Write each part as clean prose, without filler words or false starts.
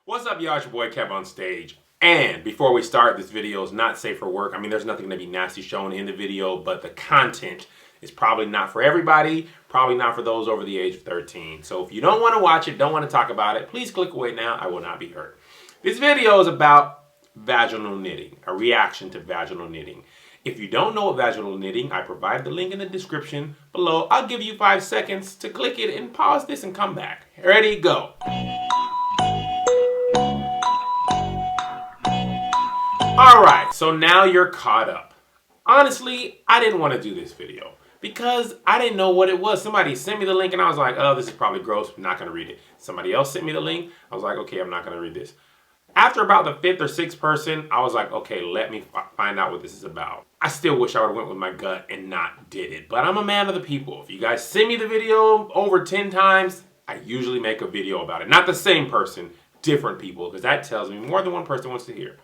What's up, y'all? It's your boy KevOnStage. And before we start, this video is not safe for work. I mean, there's nothing to be nasty shown in the video, but the content is probably not for everybody, probably not for those over the age of 13. So if you don't want to watch it, don't want to talk about it, please click away now. I will not be hurt. This video is about vaginal knitting, a reaction to vaginal knitting. If you don't know what vaginal knitting, I provide the link in the description below. I'll give you 5 seconds to click it and pause this and come back. Ready, go. Alright, so now you're caught up. Honestly, I didn't want to do this video because I didn't know what it was. Somebody sent me the link and I was like, oh, this is probably gross. I'm not going to read it. Somebody else sent me the link. I was like, okay, I'm not going to read this. After about the 5th or 6th person, I was like, okay, let me find out what this is about. I still wish I would have went with my gut and not did it. But I'm a man of the people. If you guys send me the video over 10 times, I usually make a video about it. Not the same person, different people, because that tells me more than one person wants to hear.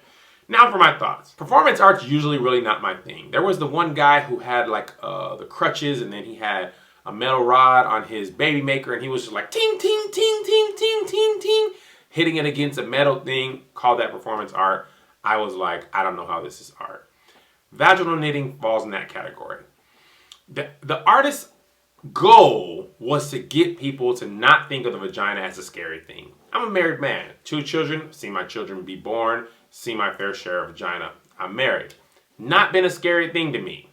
Now for my thoughts. Performance art's usually really not my thing. There was the one guy who had like the crutches, and then he had a metal rod on his baby maker, and he was just like ting, ting, ting, ting, ting, ting, ting, hitting it against a metal thing, called that performance art. I was like, I don't know how this is art. Vaginal knitting falls in that category. The artist's goal was to get people to not think of the vagina as a scary thing. I'm a married man, 2 children, seen my children be born, seen my fair share of vagina. I'm married. Not been a scary thing to me.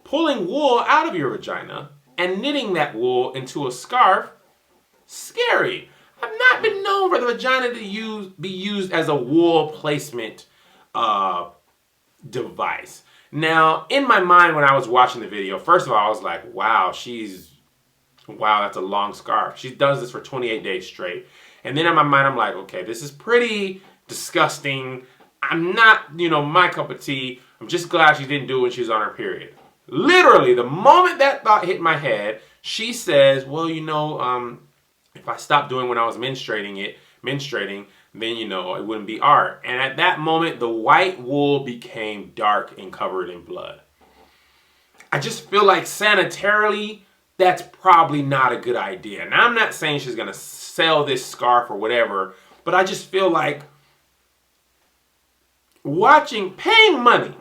Pulling wool out of your vagina and knitting that wool into a scarf, scary. I've not been known for the vagina to be used as a wool placement device. Now, in my mind when I was watching the video, first of all, I was like, wow, that's a long scarf. She does this for 28 days straight. And then in my mind, I'm like, okay, this is pretty disgusting. I'm not, my cup of tea. I'm just glad she didn't do it when she was on her period. Literally, the moment that thought hit my head, she says, well, if I stopped doing when I was menstruating, then, it wouldn't be art. And at that moment, the white wool became dark and covered in blood. I just feel like sanitarily, that's probably not a good idea. Now, I'm not saying she's going to sell this scarf or whatever, but I just feel like paying money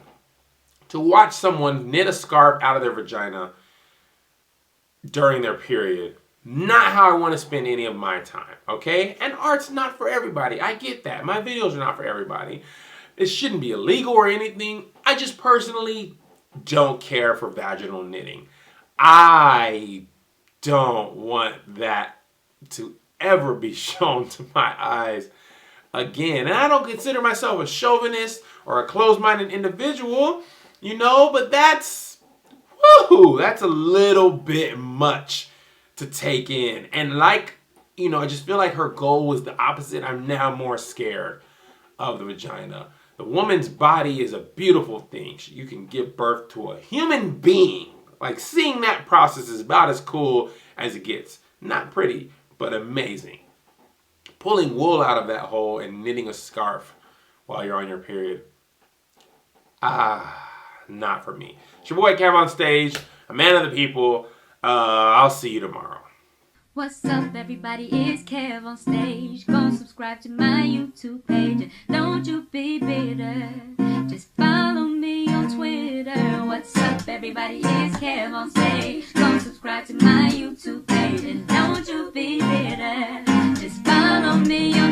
to watch someone knit a scarf out of their vagina during their period, not how I want to spend any of my time, okay? And art's not for everybody. I get that. My videos are not for everybody. It shouldn't be illegal or anything. I just personally don't care for vaginal knitting. I don't want that to ever be shown to my eyes again. And I don't consider myself a chauvinist or a closed-minded individual, but that's a little bit much to take in. And I just feel like her goal was the opposite. I'm now more scared of the vagina. The woman's body is a beautiful thing. You can give birth to a human being. Like, seeing that process is about as cool as it gets. Not pretty, but amazing. Pulling wool out of that hole and knitting a scarf while you're on your period. Not for me. It's your boy KevOnStage, a man of the people. I'll see you tomorrow. What's up, everybody? It's KevOnStage. Go subscribe to my YouTube page and don't you be bitter. Just follow me on Twitter. What's up, everybody? It's KevOnStage. Go subscribe to my YouTube page and don't you be bitter. Just follow me on